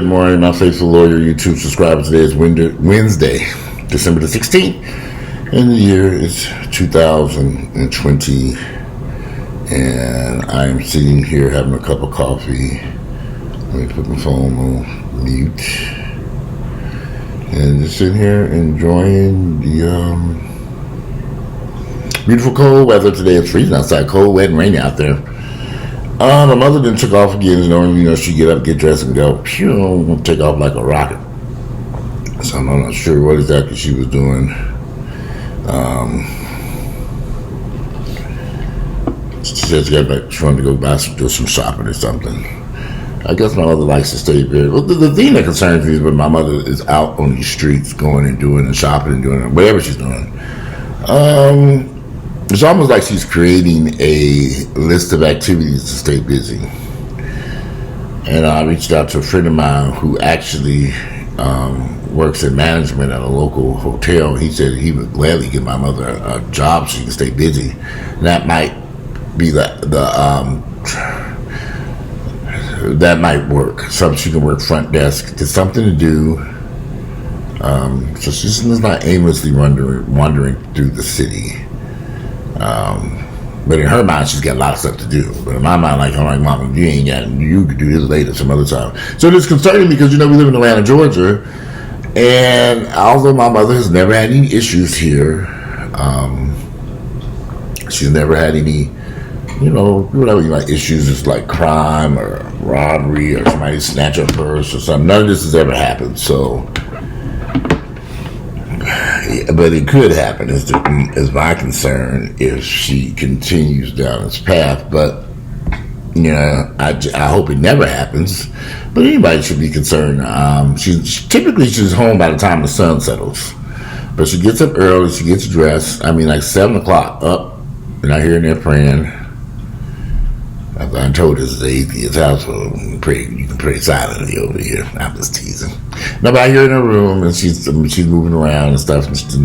morning, my faithful lawyer YouTube subscriber. Today is Wednesday, December the 16th, and the year is 2020. And I am sitting here having a cup of coffee. Let me put my phone on mute. And just sitting here enjoying the beautiful cold weather today. It's freezing outside, cold, wet, and rainy out there. My mother then took off again. Normally, she'd get up, get dressed, and go, take off like a rocket. So I'm not sure what exactly she was doing. She said she wanted to go do some shopping or something. I guess my mother likes to stay very. Well, the thing that concerns me is when my mother is out on these streets going and doing and shopping and doing whatever she's doing. It's almost like she's creating a list of activities to stay busy. And I reached out to a friend of mine who actually works in management at a local hotel. He said he would gladly give my mother a job so she can stay busy. And that might be that might work. So she can work front desk, get something to do. So she's not aimlessly wandering through the city. But in her mind, she's got a lot of stuff to do. But in my mind, I'm like, Mama, you ain't got, you could do this later some other time. So it's concerning because, we live in Atlanta, Georgia. And although my mother has never had any issues here, she's never had any, whatever issues is like crime or robbery or somebody snatch her purse or something. None of this has ever happened. So, but it could happen is my concern if she continues down this path. But I hope it never happens. But anybody should be concerned. She's home by the time the sun settles. But she gets up early. She gets dressed. Like 7 o'clock up, and I hear her there praying. I'm told this is the atheist house, so you can pray silently over here. I'm just teasing. No, but I hear her in her room, and she's moving around and stuff, and she's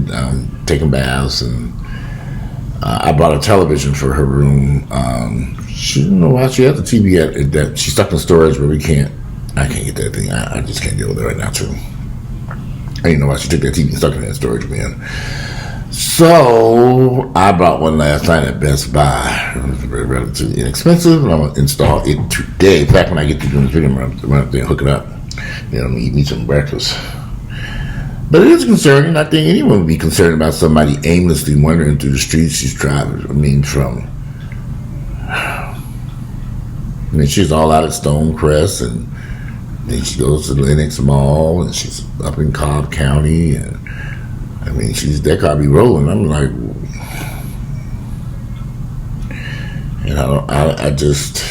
taking baths. And I bought a television for her room. She didn't know why she had the TV that she's stuck in storage, but I can't get that thing. I just can't deal with it right now, too. I didn't know why she took that TV and stuck it in that storage bin. So I bought one last night at Best Buy. It was relatively inexpensive, and I'm gonna install it today. In fact, when I get to doing this video, I'm gonna run up there and hook it up. Eat me some breakfast. But it is concerning. I think anyone would be concerned about somebody aimlessly wandering through the streets she's driving. She's all out at Stonecrest, and then she goes to Lenox Mall, and she's up in Cobb County, and that car be rolling. I'm like, I just,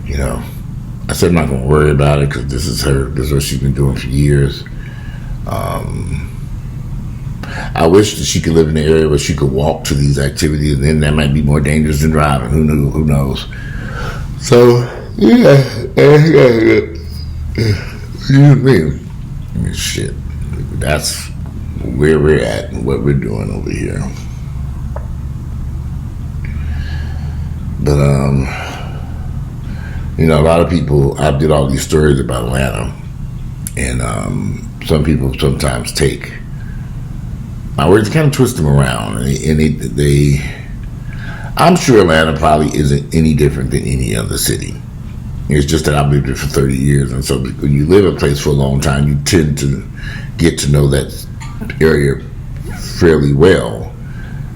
I said I'm not going to worry about it because this is what she's been doing for years. I wish that she could live in an area where she could walk to these activities, and then that might be more dangerous than driving. Who knows? So, shit. That's where we're at and what we're doing over here. But a lot of people. I did all these stories about Atlanta, and some people sometimes take my words, kind of twist them around, and they. I'm sure Atlanta probably isn't any different than any other city. It's just that I've lived here for 30 years, and so when you live a place for a long time, you tend to get to know that area fairly well.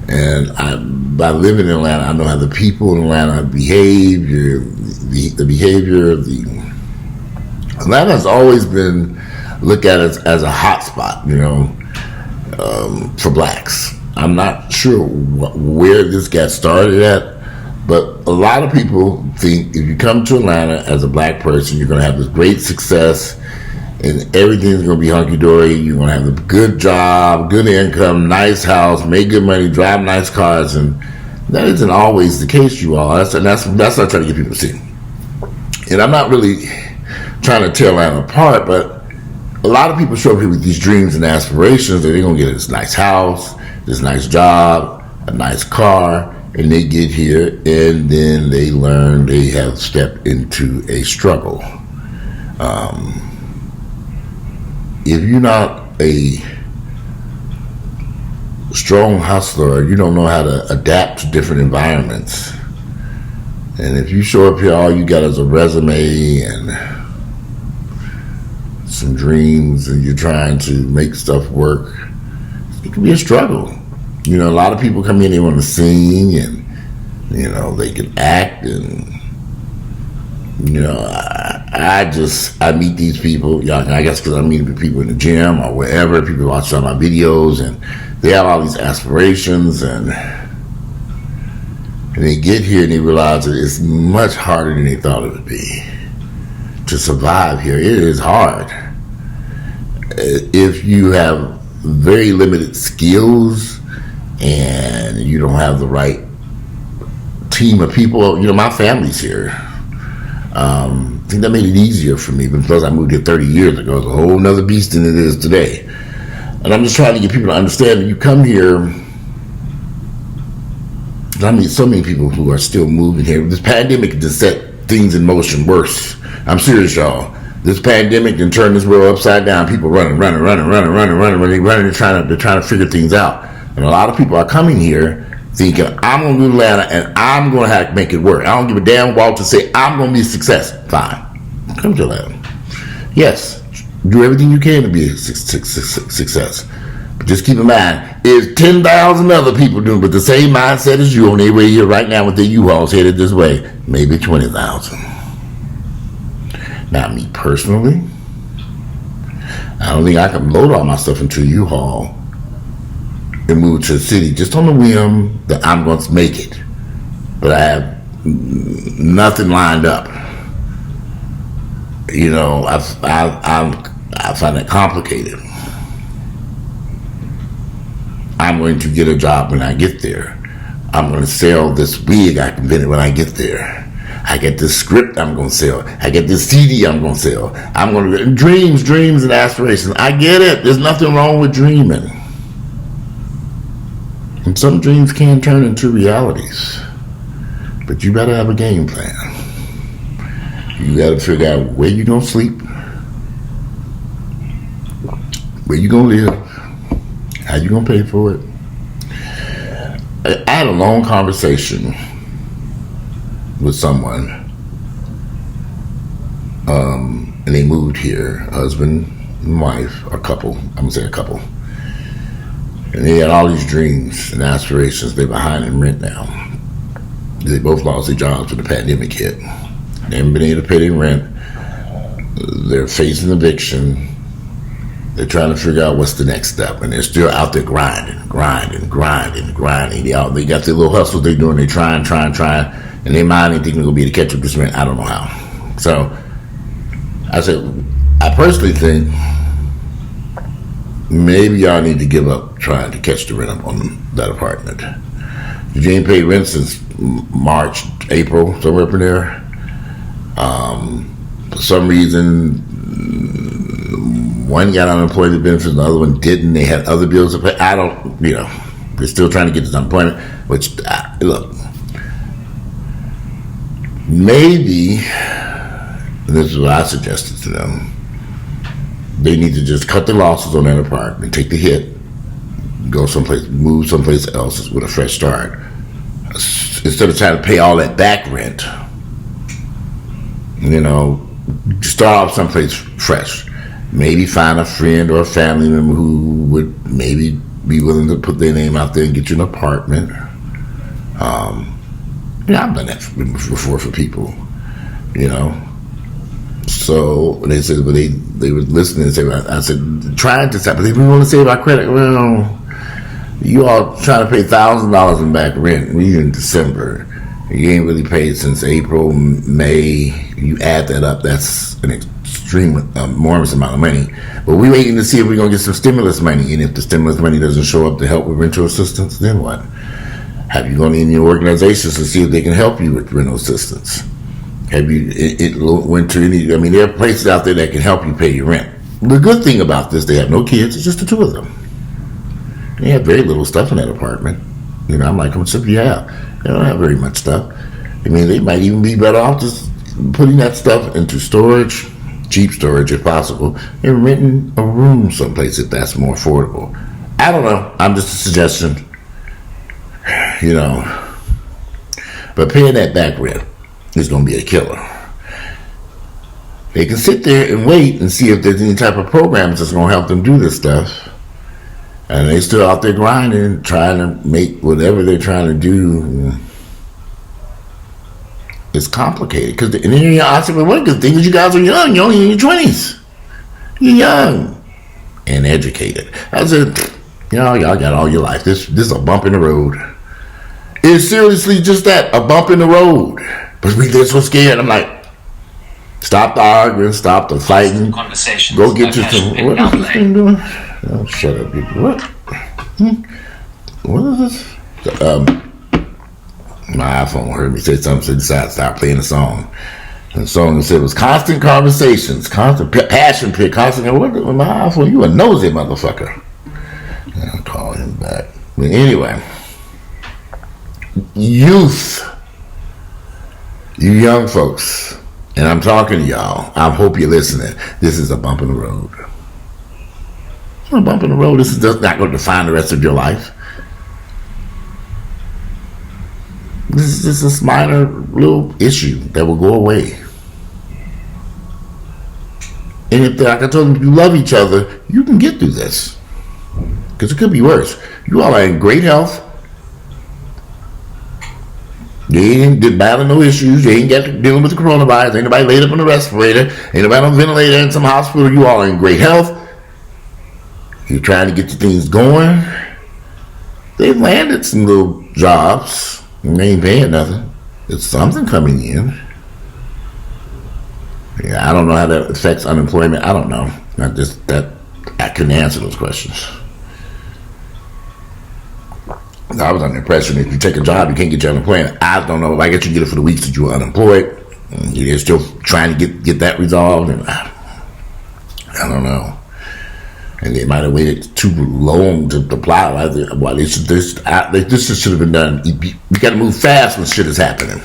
And by living in Atlanta, I know how the people in Atlanta behave. The behavior of Atlanta has always been looked at as a hot spot, for blacks. I'm not sure where this got started at, but a lot of people think if you come to Atlanta as a black person, you're going to have this great success and everything's going to be hunky-dory. You're going to have a good job, good income, nice house, make good money, drive nice cars, and that isn't always the case, you all. That's what I try to get people to see. And I'm not really trying to tear Atlanta apart, but a lot of people show up here with these dreams and aspirations that they're going to get this nice house, this nice job, a nice car, and they get here and then they learn they have stepped into a struggle. If you're not a strong hustler, you don't know how to adapt to different environments. And if you show up here, all you got is a resume and some dreams, and you're trying to make stuff work, it can be a struggle. You know, a lot of people come in, they want to sing, and you know, they can act, and you know, I meet these people. Yeah, I guess because I'm meeting people in the gym or wherever. People watch some of my videos, and they have all these aspirations, and they get here and they realize that it's much harder than they thought it would be to survive here. It is hard. If you have very limited skills and you don't have the right team of people, you know, my family's here. I think that made it easier for me, because I moved here 30 years ago. It's a whole nother beast than it is today. And I'm just trying to get people to understand that you come here. I mean, so many people who are still moving here. This pandemic just set things in motion worse. I'm serious, y'all. This pandemic can turn this world upside down. People running. They're trying to figure things out. And a lot of people are coming here thinking, I'm going to go to Atlanta and I'm going to have to make it work. I don't give a damn what to say. I'm going to be a success. Fine. Come to Atlanta. Yes. Do everything you can to be a success. But just keep in mind, there's 10,000 other people doing with the same mindset as you on their way here right now with their U-Hauls headed this way. Maybe 20,000. Now, me personally, I don't think I can load all my stuff into a U-Haul and move to the city just on the whim that I'm going to make it. But I have nothing lined up. You know, I find it complicated. I'm going to get a job when I get there. I'm going to sell this wig I invented when I get there. I get this script I'm going to sell. I get this CD I'm going to sell. I'm going to dreams and aspirations. I get it. There's nothing wrong with dreaming. And some dreams can turn into realities. But you better have a game plan. You got to figure out where you're going to sleep, where you're going to live, how you going to pay for it. I had a long conversation with someone, and they moved here, husband and wife, a couple, I'm going to say a couple. And they had all these dreams and aspirations. They're behind in rent now. They both lost their jobs when the pandemic hit. They haven't been able to pay their rent. They're facing eviction. They're trying to figure out what's the next step, and they're still out there grinding. They got their little hustles they're doing. They're trying, and they mind ain't thinking they're gonna be able to catch up this rent. I don't know how. So I said, I personally think maybe y'all need to give up trying to catch the rent up on that apartment. You ain't paid rent since March, April, somewhere up in there. For some reason, one got unemployment benefits, the other one didn't. They had other bills to pay. I don't, you know, they're still trying to get this unemployment, which, look, maybe, and this is what I suggested to them, they need to just cut the losses on that apartment, take the hit, go someplace, move someplace else with a fresh start. Instead of trying to pay all that back rent, you know, start off someplace fresh. Maybe find a friend or a family member who would maybe be willing to put their name out there and get you an apartment. Yeah, I've done that before for people, you know. So they said, but they were listening and say, I said, trying to stop, but they want to save our credit. Well, you all trying to pay $1,000 in back rent. We're in December. You ain't really paid since April, May. You add that up, that's an extreme, enormous amount of money. But we're waiting to see if we're going to get some stimulus money. And if the stimulus money doesn't show up to help with rental assistance, then what? Have you gone in your organizations to see if they can help you with rental assistance? Have you went to any? I mean, there are places out there that can help you pay your rent. The good thing about this, they have no kids. It's just the two of them. They have very little stuff in that apartment. You know, I'm like, how much stuff do you have? They don't have very much stuff. I mean, they might even be better off just putting that stuff into storage cheap storage if possible, and renting a room someplace if that's more affordable. I don't know. I'm just a suggestion. You know. But paying that back rent is going to be a killer. They can sit there and wait and see if there's any type of programs that's going to help them do this stuff. And they still out there grinding, trying to make whatever they're trying to do. It's complicated. Because and then I said, well, one good thing is you guys are young. You're only in your 20s. You're young and educated. I said, y'all got all your life. This is a bump in the road. It's seriously just that, a bump in the road. But they're so scared. I'm like, stop the arguing, stop the fighting. Go get you some. What is this thing doing? Oh, shut up, people. What? What is this? My iPhone heard me say something, so decided to stop playing the song. And the song said it was constant conversations, constant passion pit, constant. What? My iPhone, you a nosy motherfucker. I'll call him back. But anyway, youth, you young folks, and I'm talking to y'all. I hope you're listening. This is a bump in the road. It's a bump in the road. This is just not going to define the rest of your life. This is just this minor little issue that will go away. And if, like I told them, if you love each other, you can get through this. Because it could be worse. You all are in great health. They ain't battling no issues. They ain't dealing with the coronavirus. Ain't nobody laid up on the respirator. Ain't nobody on a ventilator in some hospital. You all are in great health. You're trying to get the things going. They've landed some little jobs. And they ain't paying nothing. It's something coming in. Yeah, I don't know how that affects unemployment. I don't know. I couldn't answer those questions. I was under the impression if you take a job, you can't get your unemployment. I don't know. I guess you get it for the weeks that you were unemployed. You're still trying to get that resolved. And I don't know. And they might have waited too long to apply. This should have been done. You got to move fast when shit is happening.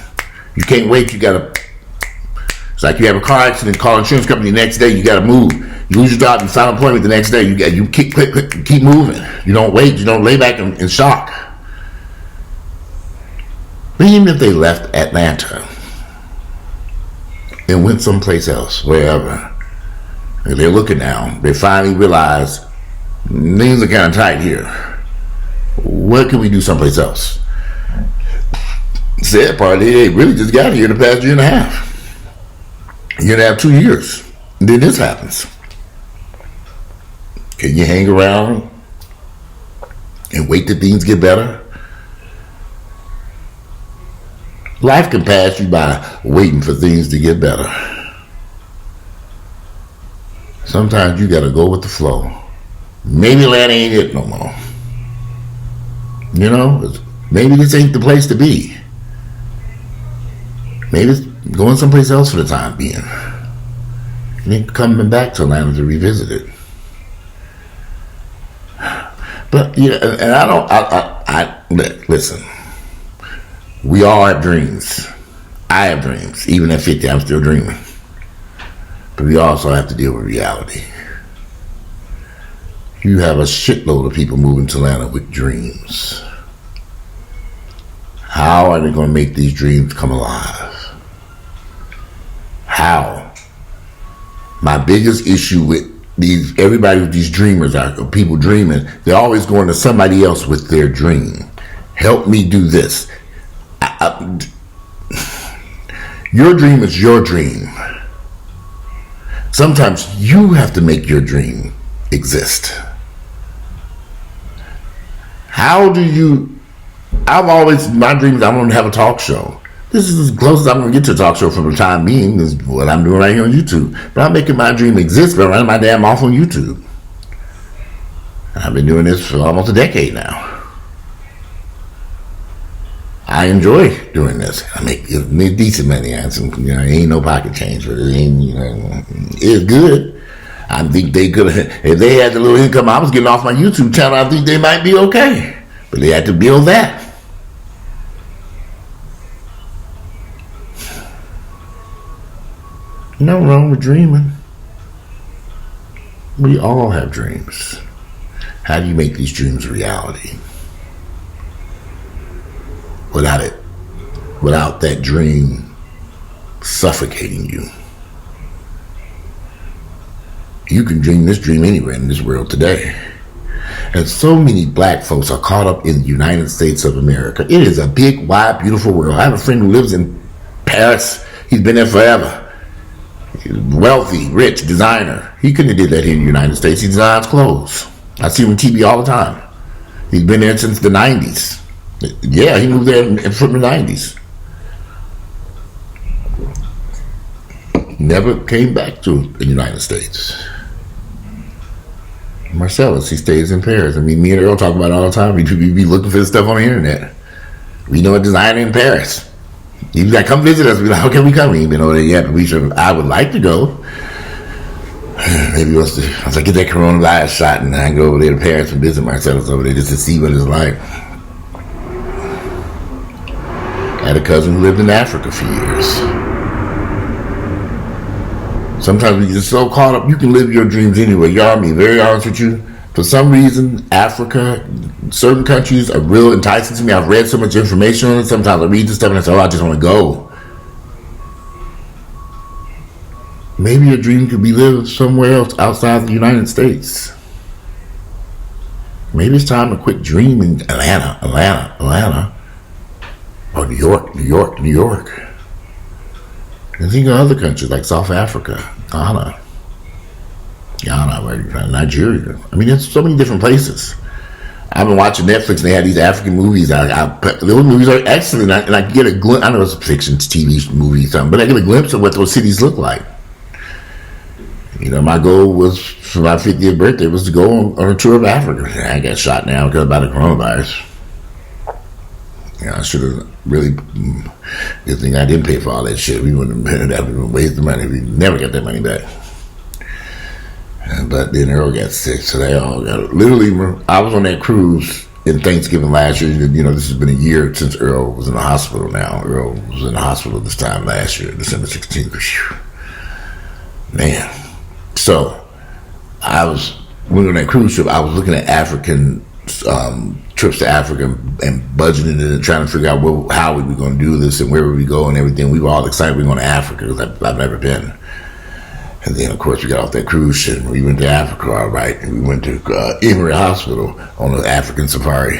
You can't wait. You got to. It's like you have a car accident, call insurance company the next day. You got to move. You lose your job, you file employment the next day. You keep moving. You don't wait. You don't lay back in shock. But even if they left Atlanta and went someplace else, wherever. They're looking now. They finally realize things are kind of tight here. What can we do someplace else? Sad part, they really just got here in the past year and a half. Year and a half, 2 years. And then this happens. Can you hang around and wait till things get better? Life can pass you by waiting for things to get better. Sometimes you gotta go with the flow. Maybe Atlanta ain't it no more. You know, maybe this ain't the place to be. Maybe it's going someplace else for the time being. And then coming back to Atlanta to revisit it. But yeah, and I listen. We all have dreams. I have dreams. Even at 50, I'm still dreaming. But we also have to deal with reality. You have a shitload of people moving to Atlanta with dreams. How are they going to make these dreams come alive? How? My biggest issue with everybody with these dreamers are people dreaming. They're always going to somebody else with their dream. Help me do this. Your dream is your dream. Sometimes you have to make your dream exist. How do you... my dream is I'm going to have a talk show. This is as close as I'm going to get to a talk show for the time being. This is what I'm doing right here on YouTube. But I'm making my dream exist by running my damn mouth on YouTube. I've been doing this for almost a decade now. I enjoy doing this. I make decent money. Ain't no pocket change, but it ain't, it's good. I think they could have, if they had the little income I was getting off my YouTube channel, I think they might be okay. But they had to build that. No wrong with dreaming. We all have dreams. How do you make these dreams a reality? Without that dream suffocating you. You can dream this dream anywhere in this world today. And so many black folks are caught up in the United States of America. It is a big, wide, beautiful world. I have a friend who lives in Paris. He's been there forever. He's wealthy, rich, designer. He couldn't have did that here in the United States. He designs clothes. I see him on TV all the time. He's been there since the 90s. Yeah, he moved there from the 90s. Never came back to the United States. Marcellus, he stays in Paris. I mean, me and Earl talk about it all the time. We be looking for this stuff on the internet. We know a designer in Paris. He's like, come visit us. We're like, how can we come? He ain't been over there yet, but we should. I would like to go. Maybe he wants to. I was like, get that coronavirus shot, and I can go over there to Paris and visit Marcellus over there just to see what it's like. I had a cousin who lived in Africa for years. Sometimes we get so caught up, you can live your dreams anyway. Y'all, be very honest with you. For some reason, Africa, certain countries are real enticing to me. I've read so much information on it. Sometimes I read this stuff and I say, oh, I just want to go. Maybe your dream could be lived somewhere else outside the United States. Maybe it's time to quit dreaming Atlanta. Or New York. And think of other countries like South Africa, Ghana, Nigeria. I mean, there's so many different places. I've been watching Netflix and they have these African movies. Those movies are excellent, and I get a glimpse. I know it's a fiction, it's TV movie, something, but I get a glimpse of what those cities look like. You know, my goal was for my 50th birthday was to go on a tour of Africa. I got shot now because about the coronavirus. Yeah, I should have really. Good thing I didn't pay for all that shit. We wouldn't have been wasting money. We never got that money back. But then Earl got sick, so they all got. Literally, I was on that cruise in Thanksgiving last year. You know, this has been a year since Earl was in the hospital. Now Earl was in the hospital this time last year, December 16th. Whew. Man, so we were on that cruise ship. I was looking at African. Trips to Africa and budgeting it and trying to figure out how we were going to do this and where would we go and everything. We were all excited we were going to Africa because I've never been. And then, of course, we got off that cruise ship and we went to Africa, all right. And we went to Emory Hospital on an African safari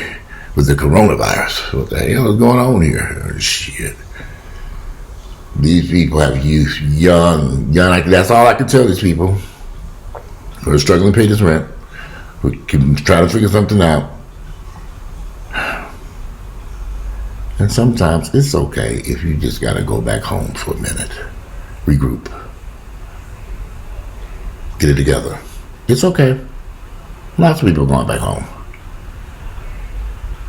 with the coronavirus. What the hell is going on here? Oh, shit. These people have youth, young. That's all I can tell these people who are struggling to pay this rent, who can try to figure something out. And sometimes it's okay if you just gotta go back home for a minute. Regroup. Get it together. It's okay. Lots of people are going back home.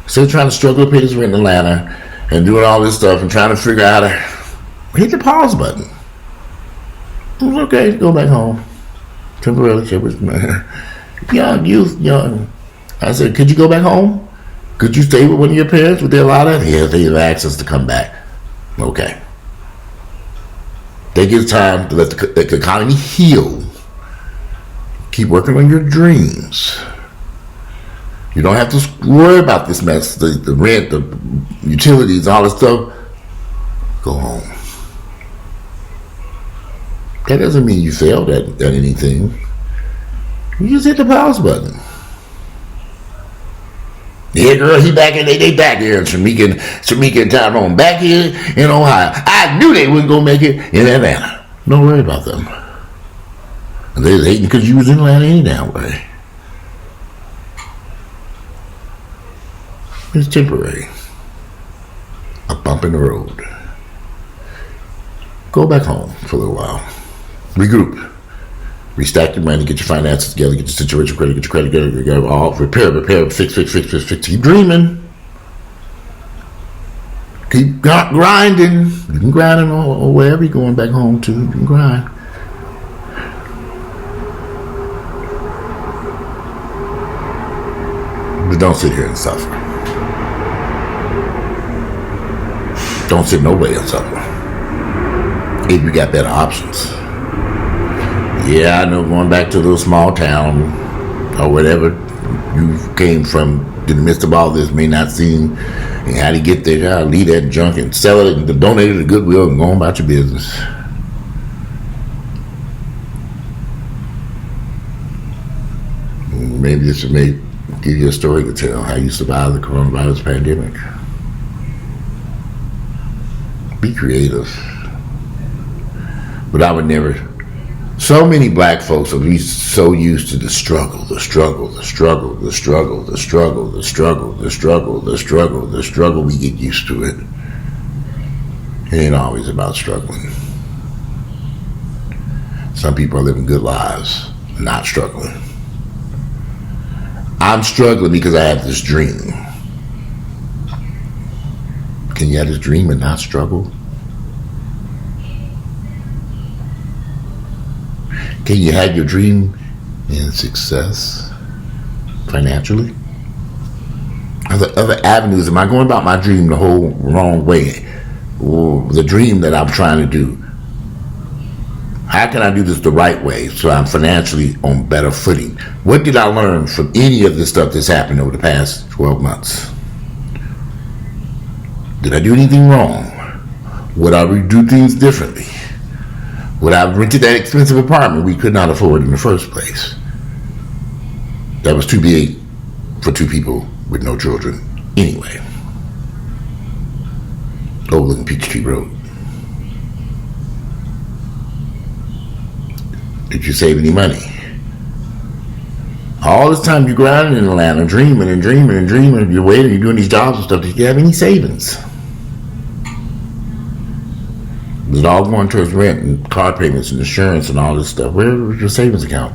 Still trying to struggle to pay this rent in Atlanta and doing all this stuff and trying to figure out how to hit the pause button. It's okay to go back home. Temporarily. Young. I said, could you go back home? Could you stay with one of your parents? Would they allow that? Yeah, they have access to come back. Okay. They give time to let the economy heal. Keep working on your dreams. You don't have to worry about this mess, the rent, the utilities, all this stuff. Go home. That doesn't mean you failed at anything. You just hit the pause button. Yeah, girl, he back in. They back here in Shamika and Tyrone back here in Ohio. I knew they wasn't gonna make it in Atlanta. Don't worry about them. They was hating because you was in Atlanta any damn way. It's temporary. A bump in the road. Go back home for a little while. Regroup. Restack your money, get your finances together, get your situation credit, get your credit together, all repair, fix. Keep dreaming. Keep grinding. You can grind or wherever you're going back home to. You can grind. But don't sit here and suffer. Don't sit no way and suffer. If you got better options. Yeah, I know, going back to a little small town or whatever you came from in the midst of all this may not seem, and how to get there, how to leave that junk and sell it and donate it to Goodwill and go on about your business. Maybe this may give you a story to tell how you survived the coronavirus pandemic. Be creative. But I would never. So many black folks are so used to the struggle, the struggle, the struggle, the struggle, the struggle, the struggle, the struggle, the struggle, the struggle. We get used to it. It ain't always about struggling. Some people are living good lives, not struggling. I'm struggling because I have this dream. Can you have this dream and not struggle? Can you have your dream in success financially? Other avenues, am I going about my dream the whole wrong way? Or the dream that I'm trying to do? How can I do this the right way so I'm financially on better footing? What did I learn from any of this stuff that's happened over the past 12 months? Did I do anything wrong? Would I do things differently? Would I have rented that expensive apartment we could not afford in the first place? That was too big for two people with no children anyway. Overlooking Peachtree Road. Did you save any money? All this time you're grinding in Atlanta, dreaming and dreaming and dreaming, you're waiting, you're doing these jobs and stuff, did you have any savings? Was it all going towards rent and car payments and insurance and all this stuff? Where was your savings account?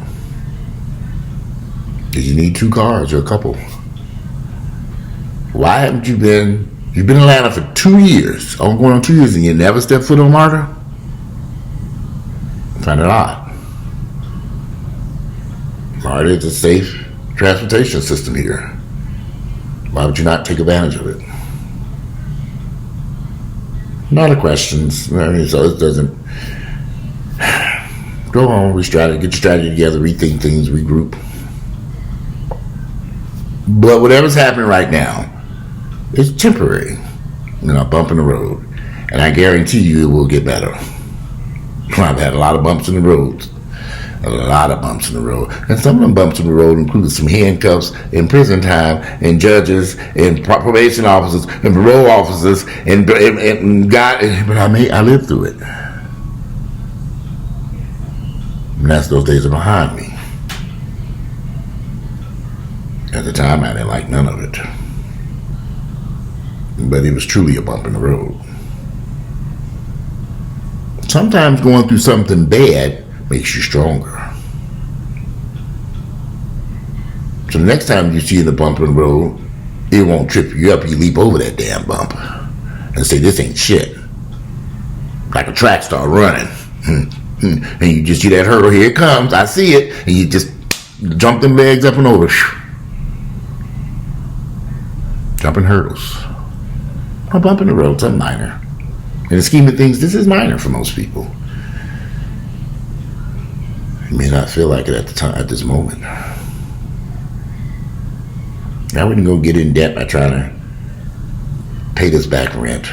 Did you need 2 cars or a couple? Why haven't you been, you've been in Atlanta for 2 years, going on 2 years, and you never stepped foot on MARTA? I find it odd. MARTA is a safe transportation system here. Why would you not take advantage of it? A lot of questions. I mean, so it doesn't. Go home, get your strategy together, rethink things, regroup. But whatever's happening right now is temporary. A bump in the road. And I guarantee you it will get better. I've had a lot of bumps in the road. A lot of bumps in the road. And some of them bumps in the road included some handcuffs and prison time and judges and probation officers and parole officers and God, but I lived through it. And that's, those days are behind me. At the time, I didn't like none of it. But it was truly a bump in the road. Sometimes going through something bad makes you stronger. So the next time you see the bump in the road, it won't trip you up. You leap over that damn bump and say, this ain't shit. Like a track star running. And you just see that hurdle, here it comes, I see it, and you just jump them legs up and over. Jumping hurdles. A bump in the road, something minor. In the scheme of things, this is minor for most people. You may not feel like it at the time, at this moment. I wouldn't go get in debt by trying to pay this back rent,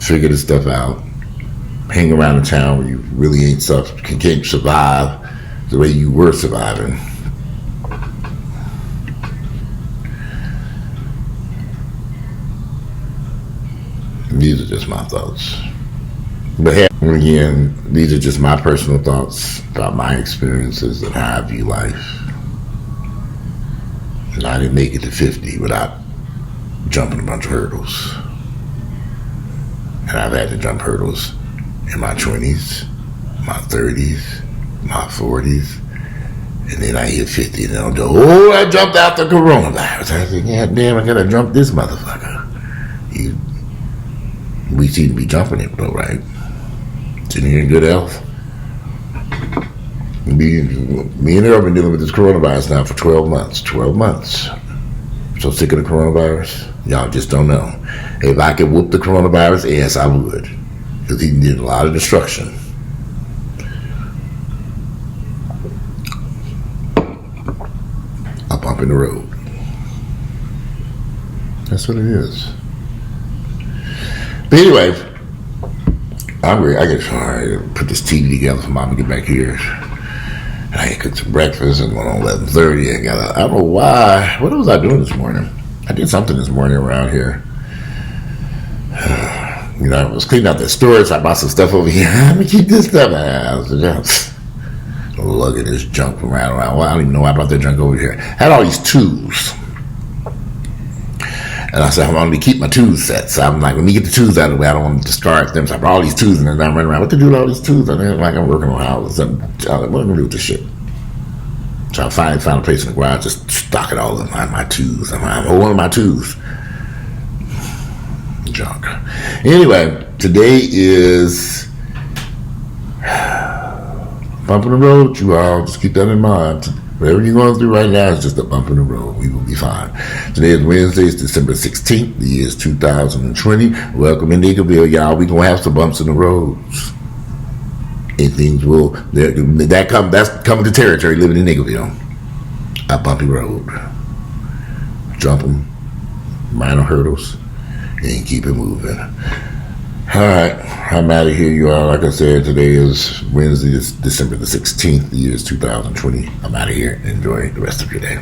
figure this stuff out, hang around a town where you really can't survive the way you were surviving. These are just my thoughts. But again, these are just my personal thoughts about my experiences and how I view life. And I didn't make it to 50 without jumping a bunch of hurdles. And I've had to jump hurdles in my 20s, my 30s, my 40s, and then I hit 50 and I'll go, I jumped out the coronavirus. I said, God damn, I gotta jump this motherfucker. We seem to be jumping it though, right? Sitting here in good health. Me and her have been dealing with this coronavirus now for 12 months. 12 months. So sick of the coronavirus. Y'all just don't know. If I could whoop the coronavirus, yes, I would. Because he did a lot of destruction. in the road. That's what it is. But anyway, I'm ready. I gotta put this TV together for Mom to get back here. And I cooked some breakfast and went on 11:30. I don't know why. What was I doing this morning? I did something this morning around here. I was cleaning out the storage. So I bought some stuff over here. Let me keep this stuff. I was just lugging this junk around. Well, I don't even know why I brought that junk over here. I had all these tools. And I said, I want to keep my tools set. So I'm like, let me get the tools out of the way. I don't want to discard them. So I brought all these tools and then I'm running around. What to do with all these tools? I think like I'm working on houses. I'm like, what am I going to do with this shit? So I finally found a place in the garage, just stock it all in my tools. I'm one of my tools. Junk. Anyway, today is bump in the road, you all. Just keep that in mind. Whatever you're going through right now is just a bump in the road. We will be fine. Today is Wednesday, it's December 16th. The year is 2020. Welcome in niggavile, y'all. We're going to have some bumps in the roads. And things will, that's coming to territory living in niggavile. A bumpy road. Jump them, minor hurdles, and keep it moving. All right, I'm out of here, you all. Like I said, today is Wednesday, it's December the 16th. The year is 2020. I'm out of here. Enjoy the rest of your day.